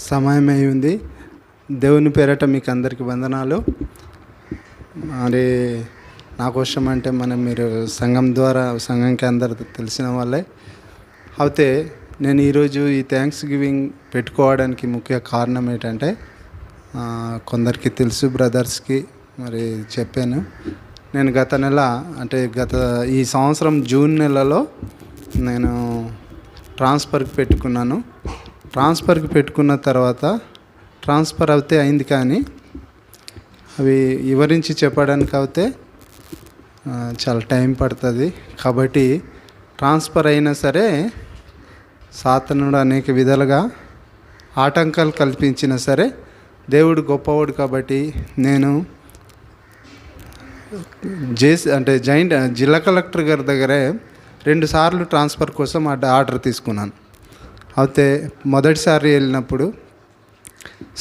సమయం అయి ఉంది. దేవుని పేరట మీకు అందరికీ వందనాలు. మరి నా కోసం అంటే మీరు సంఘంకి అందరు తెలిసిన వాళ్ళే. అయితే నేను ఈరోజు ఈ థ్యాంక్స్ గివింగ్ పెట్టుకోవడానికి ముఖ్య కారణం ఏంటంటే, కొందరికి తెలుసు, బ్రదర్స్కి మరి చెప్పాను. నేను ఈ సంవత్సరం జూన్ నెలలో నేను ట్రాన్స్ఫర్కి పెట్టుకున్నాను. ట్రాన్స్ఫర్కి పెట్టుకున్న తర్వాత ట్రాన్స్ఫర్ అయితే అయింది, కానీ అవి వివరించి చెప్పడానికి అయితే చాలా టైం పడుతుంది. కాబట్టి ట్రాన్స్ఫర్ అయినా సరే సాతానుడు అనేక విధాలుగా ఆటంకాలు కల్పించినా సరే దేవుడు గొప్పవాడు. కాబట్టి నేను జిల్లా కలెక్టర్ గారి దగ్గరే 2 సార్లు ట్రాన్స్ఫర్ కోసం ఆర్డర్ తీసుకున్నాను. అయితే మొదటిసారి వెళ్ళినప్పుడు,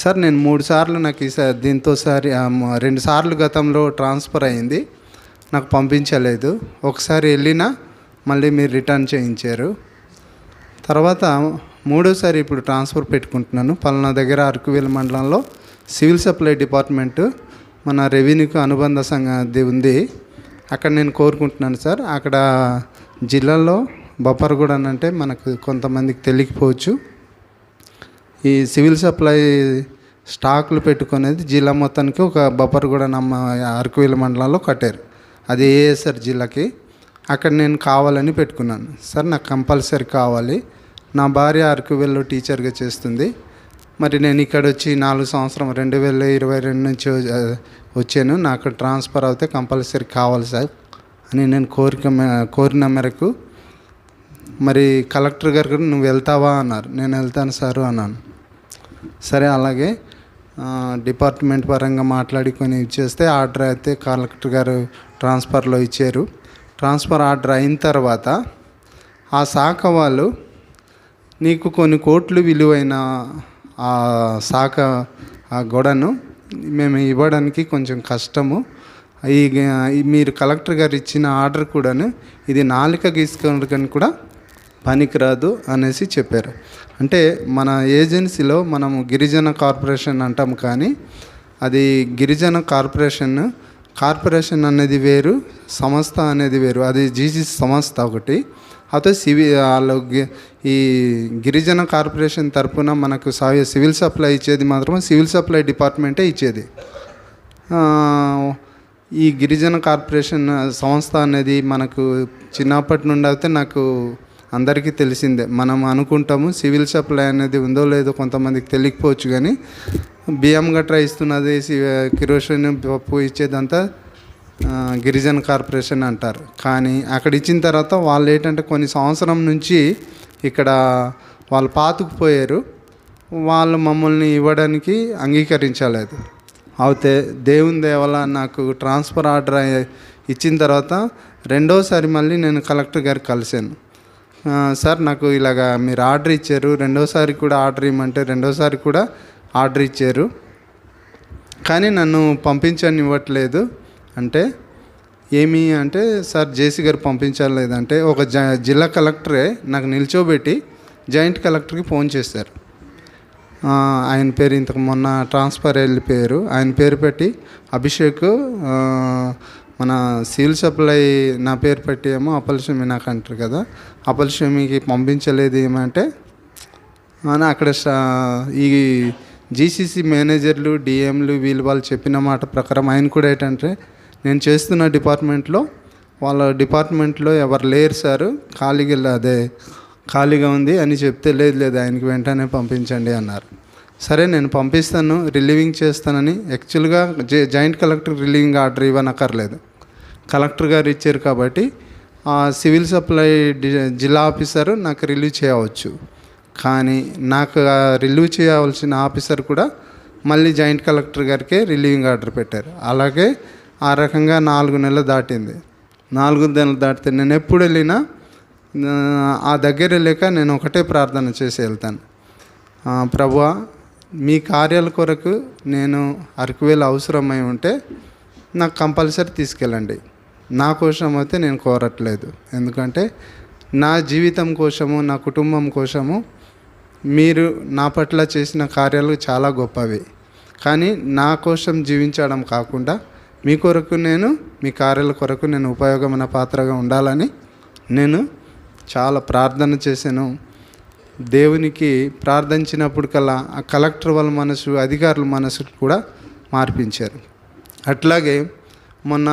సార్ నేను 3 సార్లు నాకు ఈసారి దీంతోసారి 2 సార్లు గతంలో ట్రాన్స్ఫర్ అయింది, నాకు పంపించలేదు. ఒకసారి వెళ్ళినా మళ్ళీ మీరు రిటర్న్ చేయించారు. తర్వాత 3వసారి ఇప్పుడు ట్రాన్స్ఫర్ పెట్టుకుంటున్నాను. పలానా దగ్గర అరకువేలు మండలంలో సివిల్ సప్లై డిపార్ట్మెంటు మన రెవెన్యూకి అనుబంధ సంఘం ఉంది. అక్కడ నేను కోరుకుంటున్నాను సార్. అక్కడ జిల్లాలో బొప్పరగూడ అంటే మనకు కొంతమందికి తెలియకపోవచ్చు, ఈ సివిల్ సప్లై స్టాకులు పెట్టుకునేది జిల్లా మొత్తానికి ఒక బొప్పరగూడ అరకువేలు మండలంలో కట్టారు. అది ఏఎస్ఆర్ జిల్లాకి. అక్కడ నేను కావాలని పెట్టుకున్నాను. సార్ నాకు కంపల్సరీ కావాలి, నా భార్య అరకువేలులో టీచర్గా చేస్తుంది. మరి నేను ఇక్కడ వచ్చి 4 సంవత్సరం 2022 నుంచి వచ్చాను. నాకు ట్రాన్స్ఫర్ అయితే కంపల్సరీ కావాలి సార్ అని నేను కోరిన మేరకు మరి కలెక్టర్ గారు నువ్వు వెళ్తావా అన్నారు. నేను వెళ్తాను సార్ అన్నాను. సరే, అలాగే డిపార్ట్మెంట్ పరంగా మాట్లాడుకొని ఇచ్చేస్తే ఆర్డర్ అయితే కలెక్టర్ గారు ట్రాన్స్ఫర్లో ఇచ్చారు. ట్రాన్స్ఫర్ ఆర్డర్ అయిన తర్వాత ఆ శాఖ వాళ్ళు నీకు కొన్ని కోట్లు విలువైన ఆ శాఖ ఆ గొడను మేము ఇవ్వడానికి కొంచెం కష్టము, మీరు కలెక్టర్ గారు ఇచ్చిన ఆర్డర్ కూడాను ఇది నాలిక గీసుకోవడానికి కూడా పనికిరాదు అనేసి చెప్పారు. అంటే మన ఏజెన్సీలో మనము గిరిజన కార్పొరేషన్ అంటాం, కానీ అది గిరిజన కార్పొరేషన్ అనేది వేరు, సంస్థ అనేది వేరు. అది జీజీసీ సంస్థ ఒకటి. అయితే ఈ గిరిజన కార్పొరేషన్ తరఫున మనకు సివిల్ సప్లై ఇచ్చేది మాత్రం సివిల్ సప్లై డిపార్ట్మెంటే ఇచ్చేది. ఈ గిరిజన కార్పొరేషన్ సంస్థ అనేది మనకు చిన్నప్పటి నుండి అయితే నాకు అందరికీ తెలిసిందే. మనం అనుకుంటాము సివిల్ సప్లై అనేది ఉందో లేదో కొంతమందికి తెలియకపోవచ్చు, కానీ బియ్యం గట్రా ఇస్తున్నది, కిరోసిన్ పప్పు ఇచ్చేదంతా గిరిజన కార్పొరేషన్ అంటారు. కానీ అక్కడ ఇచ్చిన తర్వాత వాళ్ళు ఏంటంటే కొన్ని సంవత్సరం నుంచి ఇక్కడ వాళ్ళు పాతుకుపోయారు. వాళ్ళు మమ్మల్ని ఇవ్వడానికి అంగీకరించలేదు. అయితే దేవుని దేవల నాకు ట్రాన్స్ఫర్ ఆర్డర్ ఇచ్చిన తర్వాత 2వసారి మళ్ళీ నేను కలెక్టర్ గారికి కలిశాను. సార్ నాకు ఇలాగా మీరు ఆర్డర్ ఇచ్చారు, 2వసారి కూడా ఆర్డర్ ఇవ్వమంటే 2వసారి కూడా ఆర్డర్ ఇచ్చారు, కానీ నన్ను పంపించని ఇవ్వట్లేదు అంటే ఏమి అంటే, సార్ జేసీ గారు పంపించలేదంటే ఒక జిల్లా కలెక్టరే నాకు నిల్చోబెట్టి జాయింట్ కలెక్టర్కి ఫోన్ చేశారు. ఆయన పేరు ఇంతకు మొన్న ట్రాన్స్ఫర్ వెళ్ళిపోయారు, ఆయన పేరు పెట్టి అభిషేక్ మన సివిల్ సప్లై నా పేరు పెట్టి ఏమో అప్పలస్వామి నాకు అంటారు కదా, అప్పలస్వామికి పంపించలేదు ఏమంటే అక్కడ ఈ జీసీసీ మేనేజర్లు డిఎంలు వాళ్ళు చెప్పిన మాట ప్రకారం ఆయన కూడా ఏంటంటే నేను చేస్తున్న వాళ్ళ డిపార్ట్మెంట్లో ఎవరు లేరు సార్, ఖాళీగా ఉంది అని చెప్తే లేదు ఆయనకి వెంటనే పంపించండి అన్నారు. సరే నేను పంపిస్తాను, రిలీవింగ్ చేస్తానని. యాక్చువల్గా జాయింట్ కలెక్టర్ రిలీవింగ్ ఆర్డర్ ఇవ్వనక్కర్లేదు, కలెక్టర్ గారు ఇచ్చారు. కాబట్టి ఆ సివిల్ సప్లై జిల్లా ఆఫీసరు నాకు రిలీవ్ చేయవచ్చు, కానీ నాకు రిలీవ్ చేయవలసిన ఆఫీసర్ కూడా మళ్ళీ జాయింట్ కలెక్టర్ గారికే రిలీవింగ్ ఆర్డర్ పెట్టారు. అలాగే ఆ రకంగా 4 నెలలు దాటింది. 4 నెలలు దాటితే నేను ఎప్పుడు వెళ్ళినా ఆ దగ్గర వెళ్ళాక నేను ఒకటే ప్రార్థన చేసి వెళ్తాను, ప్రభువా మీ కార్యాల కొరకు నేను అరకువేలు అవసరమై ఉంటే నాకు కంపల్సరీ తీసుకెళ్ళండి. నా కోసం అయితే నేను కోరట్లేదు, ఎందుకంటే నా జీవితం కోసము, నా కుటుంబం కోసము మీరు నా పట్ల చేసిన కార్యాలు చాలా గొప్పవి, కానీ నా కోసం జీవించడం కాకుండా మీ కొరకు నేను, మీ కార్యాల కొరకు నేను ఉపయోగమైన పాత్రగా ఉండాలని నేను చాలా ప్రార్థన చేశాను. దేవునికి ప్రార్థించినప్పుడు కల్లా ఆ కలెక్టర్ వాళ్ళ మనసు, అధికారుల మనసు కూడా మార్పించారు. అట్లాగే మొన్న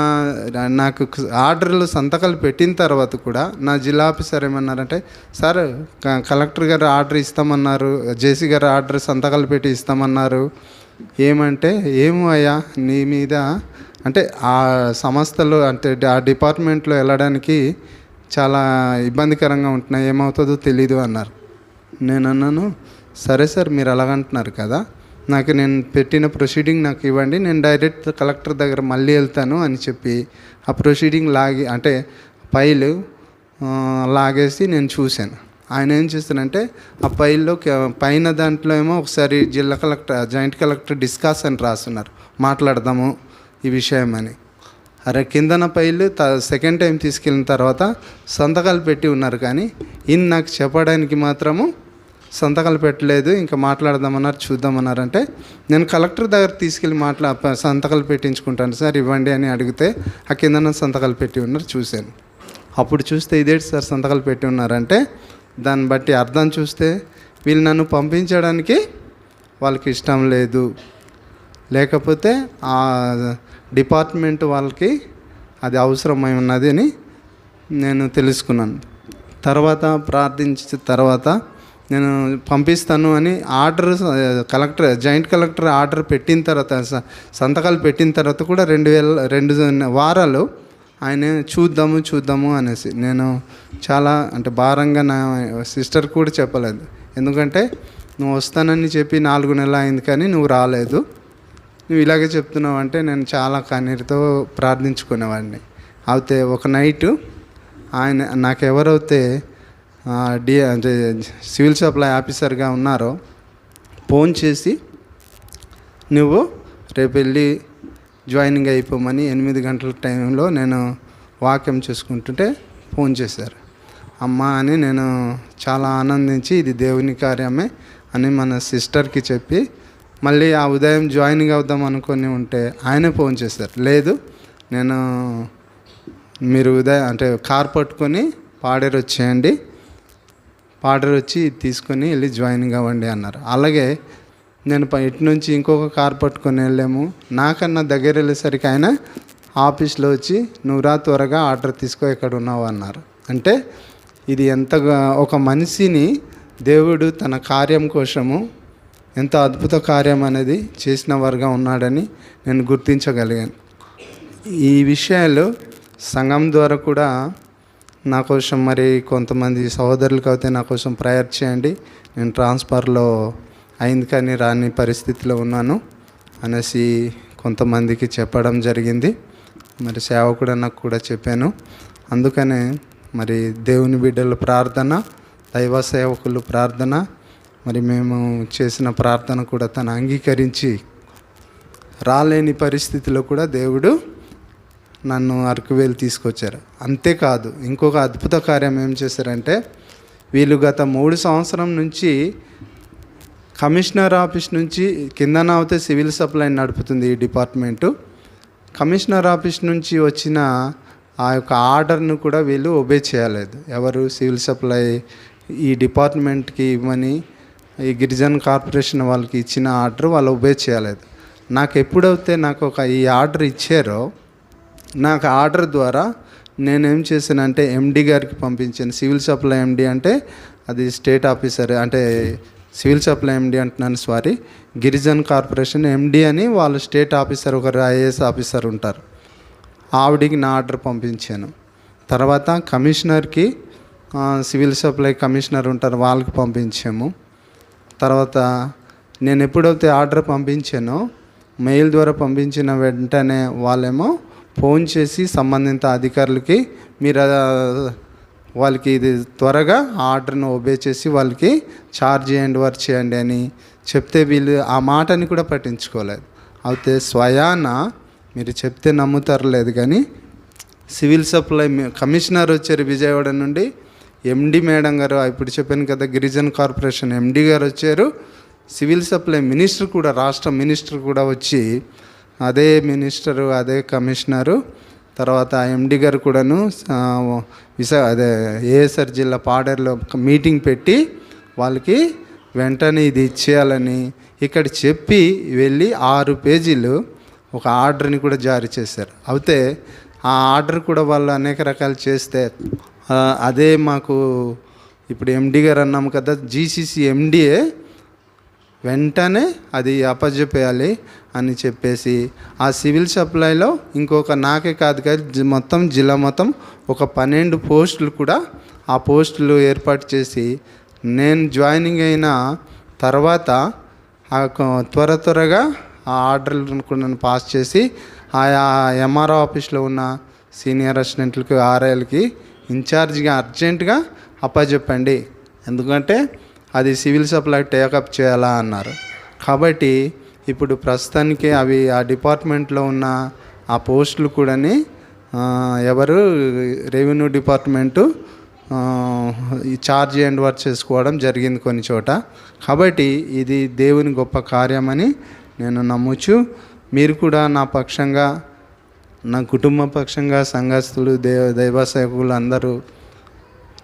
నాకు ఆర్డర్లు సంతకాలు పెట్టిన తర్వాత కూడా నా జిల్లా ఆఫీసర్ ఏమన్నారంటే, సార్ కలెక్టర్ గారు ఆర్డర్ ఇస్తామన్నారు, జేసీ గారు ఆర్డర్ సంతకాలు పెట్టి ఇస్తామన్నారు. ఏమంటే, ఏమో అయ్యా నీ మీద అంటే ఆ సంస్థలో అంటే ఆ డిపార్ట్మెంట్లో వెళ్ళడానికి చాలా ఇబ్బందికరంగా ఉంటున్నాయి, ఏమవుతుందో తెలీదు అన్నారు. నేను అన్నాను, సరే సార్ మీరు అలాగంటున్నారు కదా, నాకు నేను పెట్టిన ప్రొసీడింగ్ నాకు ఇవ్వండి, నేను డైరెక్ట్ కలెక్టర్ దగ్గర మళ్ళీ వెళ్తాను అని చెప్పి ఆ ప్రొసీడింగ్ అంటే ఫైలు లాగేసి నేను చూశాను. ఆయన ఏం చేస్తానంటే ఆ ఫైల్లో పైన దాంట్లో ఏమో ఒకసారి జిల్లా కలెక్టర్, జాయింట్ కలెక్టర్ డిస్కషన్ రాస్తున్నారు, మాట్లాడదాము ఈ విషయం అని. అరే కిందన ఫైలు సెకండ్ టైం తీసుకెళ్ళిన తర్వాత సంతకాలు పెట్టి ఉన్నారు, కానీ ఈయన నాకు చెప్పడానికి మాత్రము సంతకాలు పెట్టలేదు, ఇంకా మాట్లాడదామన్నారు, చూద్దామన్నారంటే నేను కలెక్టర్ దగ్గర తీసుకెళ్ళి సంతకాలు పెట్టించుకుంటాను సార్ ఇవ్వండి అని అడిగితే ఆ కిందన సంతకాలు పెట్టి ఉన్నారు, చూశాను. అప్పుడు చూస్తే ఇదేంటి సార్ సంతకాలు పెట్టి ఉన్నారంటే దాన్ని బట్టి అర్థం చూస్తే వీళ్ళు నన్ను పంపించడానికి వాళ్ళకి ఇష్టం లేదు, లేకపోతే ఆ డిపార్ట్మెంట్ వాళ్ళకి అది అవసరమై ఉన్నది అని నేను తెలుసుకున్నాను. తర్వాత ప్రార్థించిన తర్వాత నేను పంపిస్తాను అని order collector, joint collector order పెట్టిన తర్వాత, సంతకాలు పెట్టిన తర్వాత కూడా 2 వారాలు ఆయన చూద్దాము అనేసి నేను చాలా అంటే భారంగా నా సిస్టర్ కూడా చెప్పలేదు. ఎందుకంటే నువ్వు వస్తానని చెప్పి 4 నెలలు అయింది కానీ నువ్వు రాలేదు, నువ్వు ఇలాగే చెప్తున్నావు అంటే నేను చాలా కన్నీరుతో ప్రార్థించుకునేవాడిని. అయితే ఒక నైటు ఆయన నాకెవరైతే అంటే సివిల్ సప్లై ఆఫీసర్గా ఉన్నారో ఫోన్ చేసి నువ్వు రేపు వెళ్ళి జాయినింగ్ అయిపోమని 8 గంటల టైంలో నేను వాక్యం చేసుకుంటుంటే ఫోన్ చేశారు. అమ్మ అని నేను చాలా ఆనందించి ఇది దేవుని కార్యమే అని మన సిస్టర్కి చెప్పి మళ్ళీ ఆ ఉదయం జాయినింగ్ అవుదాం అనుకొని ఉంటే ఆయనే ఫోన్ చేశారు, లేదు నేను మీరు ఉదయం అంటే కార్ పట్టుకొని పాడేరు వచ్చేయండి, పాడేరు వచ్చి తీసుకొని వెళ్ళి జాయినింగ్ అవ్వండి అన్నారు. అలాగే నేను ఇటు నుంచి ఇంకొక కార్ పట్టుకొని వెళ్ళాము. నాకన్నా దగ్గర వెళ్ళేసరికి ఆయన ఆఫీస్లో వచ్చి నువ్వు రా త్వరగా ఆర్డర్ తీసుకో ఎక్కడ ఉన్నావు అన్నారు. అంటే ఇది ఎంతగా ఒక మనిషిని దేవుడు తన కార్యం కోసము ఎంత అద్భుత కార్యం అనేది చేసిన వారుగా ఉన్నాడని నేను గుర్తించగలిగాను. ఈ విషయాలు సంఘం ద్వారా కూడా నా కోసం మరి కొంతమంది సహోదరులకు అయితే నా కోసం ప్రేయర్ చేయండి, నేను ట్రాన్స్ఫర్లో అయింది కానీ రాని పరిస్థితిలో ఉన్నాను అనేసి కొంతమందికి చెప్పడం జరిగింది. మరి సేవకుడు నాకు కూడా చెప్పాను. అందుకనే మరి దేవుని బిడ్డల ప్రార్థన, దైవ సేవకులు ప్రార్థన, మరి మేము చేసిన ప్రార్థన కూడా తను అంగీకరించి రాలేని పరిస్థితిలో కూడా దేవుడు నన్ను అరకువేలు తీసుకొచ్చారు. అంతేకాదు ఇంకొక అద్భుత కార్యం ఏం చేశారంటే, వీళ్ళు గత 3 సంవత్సరం నుంచి కమిషనర్ ఆఫీస్ నుంచి కిందన అవుతే సివిల్ సప్లై నడుపుతుంది ఈ డిపార్ట్మెంటు. కమిషనర్ ఆఫీస్ నుంచి వచ్చిన ఆ యొక్క ఆర్డర్ను కూడా వీళ్ళు ఒబే చేయలేదు. ఎవరు? సివిల్ సప్లై ఈ డిపార్ట్మెంట్కి ఇవ్వని ఈ గిరిజన కార్పొరేషన్ వాళ్ళకి ఇచ్చిన ఆర్డర్ వాళ్ళు ఒబే చేయలేదు. నాకు ఎప్పుడైతే నాకు ఈ ఆర్డర్ ఇచ్చారో, నాకు ఆర్డర్ ద్వారా నేనేం చేశానంటే ఎండి గారికి పంపించాను. సివిల్ సప్లై ఎండి అంటే అది స్టేట్ ఆఫీసర్, అంటే సివిల్ సప్లై ఎండి అంటున్నాను, సారీ, గిరిజన కార్పొరేషన్ ఎండి అని వాళ్ళు స్టేట్ ఆఫీసర్, ఒకరు ఐఏఎస్ ఆఫీసర్ ఉంటారు, ఆవిడికి నా ఆర్డర్ పంపించాను. తర్వాత కమిషనర్కి, సివిల్ సప్లై కమిషనర్ ఉంటారు, వాళ్ళకి పంపించాము. తర్వాత నేను ఎప్పుడైతే ఆర్డర్ పంపించానో మెయిల్ ద్వారా పంపించిన వెంటనే వాళ్ళేమో ఫోన్ చేసి సంబంధిత అధికారులకి మీరు వాళ్ళకి ఇది త్వరగా ఆర్డర్ను ఒబే చేసి వాళ్ళకి ఛార్జ్ చేయండి, వర్క్ చేయండి అని చెప్తే వీళ్ళు ఆ మాటని కూడా పట్టించుకోలేదు. అయితే స్వయాన మీరు చెప్తే నమ్ముతారు లేదు కానీ సివిల్ సప్లై కమిషనర్ వచ్చారు విజయవాడ నుండి, ఎండి మేడం గారు, ఇప్పుడు చెప్పాను కదా, గిరిజన కార్పొరేషన్ ఎండి గారు వచ్చారు. సివిల్ సప్లై మినిస్టర్ కూడా, రాష్ట్ర మినిస్టర్ కూడా వచ్చి, అదే మినిస్టరు, అదే కమిషనరు, తర్వాత ఎండి గారు కూడాను అదే ఏఎస్ఆర్ జిల్లా పాడేరులో మీటింగ్ పెట్టి వాళ్ళకి వెంటనే ఇది ఇచ్చేయాలని ఇక్కడ చెప్పి వెళ్ళి 6 పేజీలు ఒక ఆర్డర్ని కూడా జారీ చేశారు. అయితే ఆ ఆర్డర్ కూడా వాళ్ళు అనేక రకాలు చేస్తే, అదే మాకు ఇప్పుడు ఎండి గారు అన్నాము కదా, జీసీసీ ఎండిఏ వెంటనే అది అప్పజెప్పేయాలి అని చెప్పేసి ఆ సివిల్ సప్లైలో ఇంకొక నాకే కాదు కానీ మొత్తం జిల్లా మొత్తం ఒక 12 పోస్టులు కూడా ఆ పోస్టులు ఏర్పాటు చేసి, నేను జాయినింగ్ అయిన తర్వాత త్వరగా ఆ ఆర్డర్లను కూడా నన్ను పాస్ చేసి ఆయా ఎంఆర్ఓ ఆఫీస్లో ఉన్న సీనియర్ అసిస్టెంట్లకి, ఆర్ఐలకి ఇన్ఛార్జ్గా అర్జెంటుగా అప్పచెప్పండి, ఎందుకంటే అది సివిల్ సప్లై టేకప్ చేయాలా అన్నారు. కాబట్టి ఇప్పుడు ప్రస్తుతానికి అవి ఆ డిపార్ట్మెంట్లో ఉన్న ఆ పోస్టులు కూడా ఎవరు రెవెన్యూ డిపార్ట్మెంటు ఈ ఛార్జ్ హ్యాండ్ ఓవర్ చేసుకోవడం జరిగింది కొన్ని చోట. కాబట్టి ఇది దేవుని గొప్ప కార్యమని నేను నమ్ముచు, మీరు కూడా నా పక్షంగా, నా కుటుంబ పక్షంగా సంఘస్థులు, దైవ సేవకులు అందరూ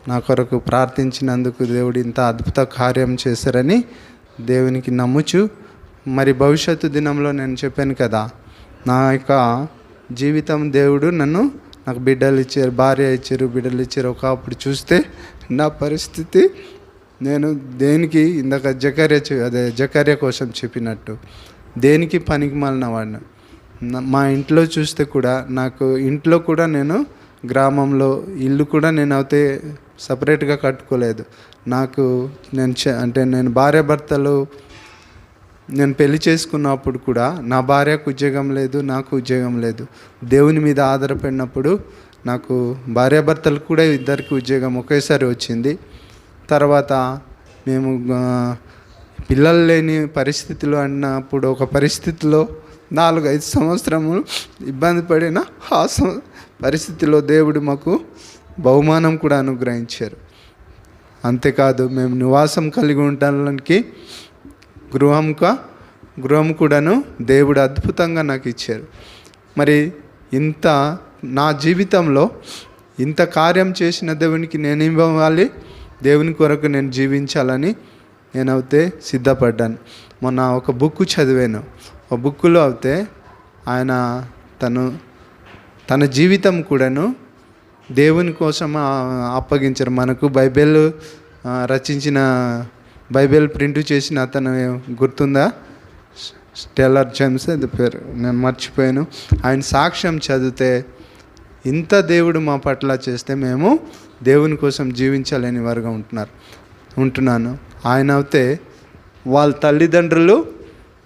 నా కొరకు ప్రార్థించినందుకు దేవుడు ఇంత అద్భుత కార్యం చేశారని దేవునికి నమ్ముచు, మరి భవిష్యత్తు దినంలో నేను చెప్పాను కదా, నా యొక్క జీవితం దేవుడు నాకు బిడ్డలు ఇచ్చారు, భార్య ఇచ్చారు, బిడ్డలు ఇచ్చారు. ఒకప్పుడు చూస్తే నా పరిస్థితి, నేను దేనికి ఇందాక జకర్య కోసం చెప్పినట్టు దేనికి పనికి మాలిన వాడిని. మా ఇంట్లో చూస్తే కూడా, నాకు ఇంట్లో కూడా నేను గ్రామంలో ఇల్లు కూడా నేను అయితే సపరేట్గా కట్టుకోలేదు. నేను భార్యాభర్తలు నేను పెళ్లి చేసుకున్నప్పుడు కూడా నా భార్యకు ఉద్యోగం లేదు, నాకు ఉద్యోగం లేదు. దేవుని మీద ఆధారపడినప్పుడు నాకు భార్యాభర్తలకు కూడా ఇద్దరికి ఉద్యోగం ఒకేసారి వచ్చింది. తర్వాత మేము పిల్లలు లేని పరిస్థితులు అన్నప్పుడు, ఒక పరిస్థితిలో 4-5 సంవత్సరములు ఇబ్బంది పడిన ఆ పరిస్థితిలో దేవుడు మాకు బహుమానం కూడా అనుగ్రహించారు. అంతేకాదు, మేము నివాసం కలిగి ఉండడానికి గృహం కూడాను దేవుడు అద్భుతంగా నాకు ఇచ్చారు. మరి ఇంత నా జీవితంలో ఇంత కార్యం చేసిన దేవునికి నేను ఇవ్వాలి, దేవుని కొరకు నేను జీవించాలని నేనైతే సిద్ధపడ్డాను. మొన్న ఒక బుక్ చదివాను. ఆ బుక్కులో అయితే ఆయన తన జీవితం కూడాను దేవుని కోసం అప్పగించారు. మనకు బైబిల్ రచించిన, బైబిల్ ప్రింట్ చేసిన అతను గుర్తుందా? టేలర్ జేమ్స్ అది పేరు, నేను మర్చిపోయాను. ఆయన సాక్ష్యం చదివితే, ఇంత దేవుడు మా పట్ల చేస్తే మేము దేవుని కోసం జీవించాలని వారుగా ఉంటున్నాను. ఆయన అయితే వాళ్ళ తల్లిదండ్రులు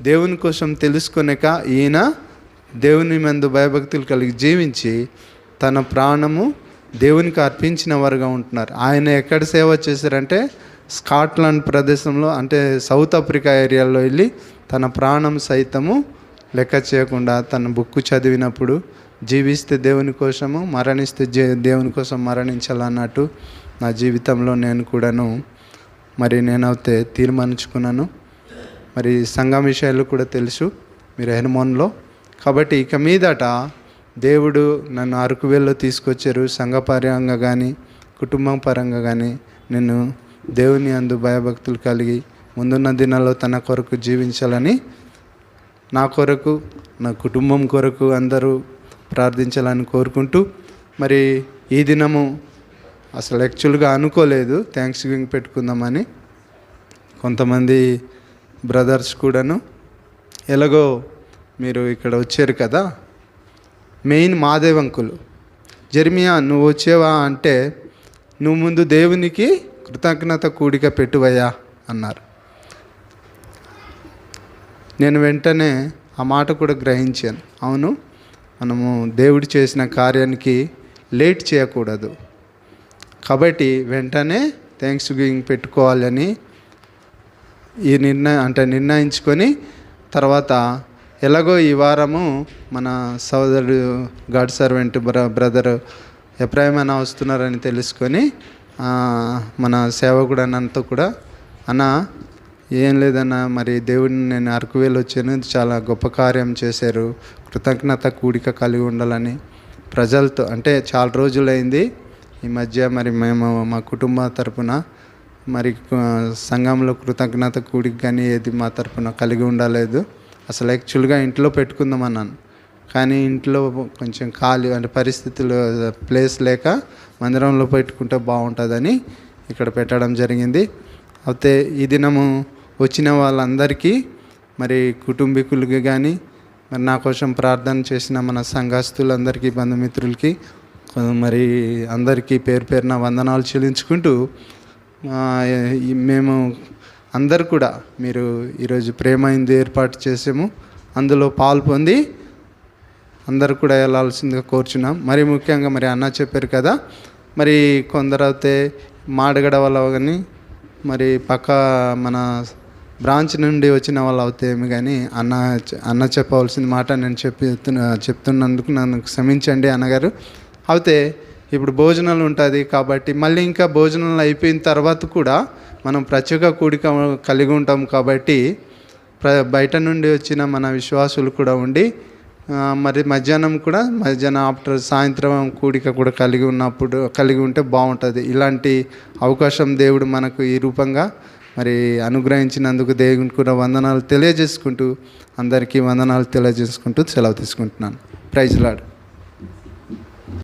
దేవుని కోసం తెలుసుకొనక, ఈయన దేవుని మందు భయభక్తులు కలిగి జీవించి తన ప్రాణము దేవునికి అర్పించిన వారుగా ఉంటున్నారు. ఆయన ఎక్కడ సేవ చేశారంటే స్కాట్లాండ్ ప్రదేశంలో, అంటే సౌత్ ఆఫ్రికా ఏరియాలో వెళ్ళి తన ప్రాణం సైతము లెక్క చేయకుండా తన బుక్ చదివినప్పుడు, జీవిస్తే దేవుని కోసము, మరణిస్తే దేవుని కోసం మరణించాలన్నట్టు నా జీవితంలో నేను కూడాను నేనైతే తీర్మానించుకున్నాను. మరి సంఘం విషయాలు కూడా తెలుసు మీరు హెర్మోన్లో. కాబట్టి ఇక మీదట దేవుడు నన్ను అరకువేల్లో తీసుకొచ్చారు. సంఘపరంగా కానీ కుటుంబం పరంగా కానీ నేను దేవుని అందు భయభక్తులు కలిగి ముందున్న దినాల్లో తన కొరకు జీవించాలని, నా కొరకు, నా కుటుంబం కొరకు అందరూ ప్రార్థించాలని కోరుకుంటూ, మరి ఈ దినము అసలు యాక్చువల్గా అనుకోలేదు థ్యాంక్స్ గివింగ్ పెట్టుకుందామని. కొంతమంది బ్రదర్స్ కూడాను, ఎలాగో మీరు ఇక్కడ వచ్చారు కదా, మెయిన్ మాదేవంకులు, జెర్మియా నువ్వు వచ్చేవా అంటే, నువ్వు ముందు దేవునికి కృతజ్ఞత కూడిక పెట్టువయ్యా అన్నారు. నేను వెంటనే ఆ మాట కూడా గ్రహించాను. అవును, మనము దేవుడు చేసిన కార్యానికి లేట్ చేయకూడదు, కాబట్టి వెంటనే థ్యాంక్స్ గివింగ్ పెట్టుకోవాలని నిర్ణయించుకొని, తర్వాత ఎలాగో ఈ వారము మన సోదరుడు గాడ్ సర్వెంట్ బ్రదర్ ఎప్రాయిం అన్న వస్తున్నారని తెలుసుకొని మన సేవకుడు అన్నంతో కూడా, అన్న ఏం లేదన్న, మరి దేవుడిని నేను అరకువేలు వచ్చాను, చాలా గొప్ప కార్యం చేశారు, కృతజ్ఞత కూడిక కలిగి ఉండాలని ప్రజలతో, అంటే చాలా రోజులైంది ఈ మధ్య మరి మేము మా కుటుంబ తరపున మరి సంఘంలో కృతజ్ఞత కూడిక కానీ ఏది మా తరపున కలిగి ఉండలేదు. అసలు యాక్చువల్గా ఇంట్లో పెట్టుకుందాం అన్నాను, కానీ ఇంట్లో కొంచెం ఖాళీ అంటే పరిస్థితులు ప్లేస్ లేక మందిరంలో పెట్టుకుంటే బాగుంటుందని ఇక్కడ పెట్టడం జరిగింది. అయితే ఈ దినము వచ్చిన వాళ్ళందరికీ, మరి కుటుంబీకులకి కానీ, మరి నా కోసం ప్రార్థన చేసిన మన సంఘస్థులందరికీ, బంధుమిత్రులకి, మరి అందరికీ పేరు పేరున వందనాలు చెల్లించుకుంటూ, మేము అందరు కూడా మీరు ఈరోజు ప్రేమ ఇందు ఏర్పాటు చేసాము, అందులో పాలు పొంది అందరు కూడా వెళ్ళాల్సిందిగా కోరుచున్నాం. మరి ముఖ్యంగా మరి అన్న చెప్పారు కదా, మరి కొందరు అయితే మాడగడ వాళ్ళు కానీ, మరి పక్క మన బ్రాంచ్ నుండి వచ్చిన వాళ్ళు అవుతాయేమి, కానీ అన్న చెప్పవలసిన మాట నేను చెప్తున్నందుకు నన్ను క్షమించండి అన్నగారు. అయితే ఇప్పుడు భోజనాలు ఉంటుంది కాబట్టి, మళ్ళీ ఇంకా భోజనాలు అయిపోయిన తర్వాత కూడా మనం ప్రత్యేక కూడిక కలిగి ఉంటాం కాబట్టి, బయట నుండి వచ్చిన మన విశ్వాసులు కూడా ఉండి, మరి మధ్యాహ్నం ఆఫ్టర్ సాయంత్రం కూడిక కూడా కలిగి ఉంటే బాగుంటుంది. ఇలాంటి అవకాశం దేవుడు మనకు ఈ రూపంగా మరి అనుగ్రహించినందుకు దేవునికి కూడా వందనాలు తెలియజేసుకుంటూ, అందరికీ వందనాలు తెలియజేసుకుంటూ సెలవు తీసుకుంటున్నాను. Praise lord.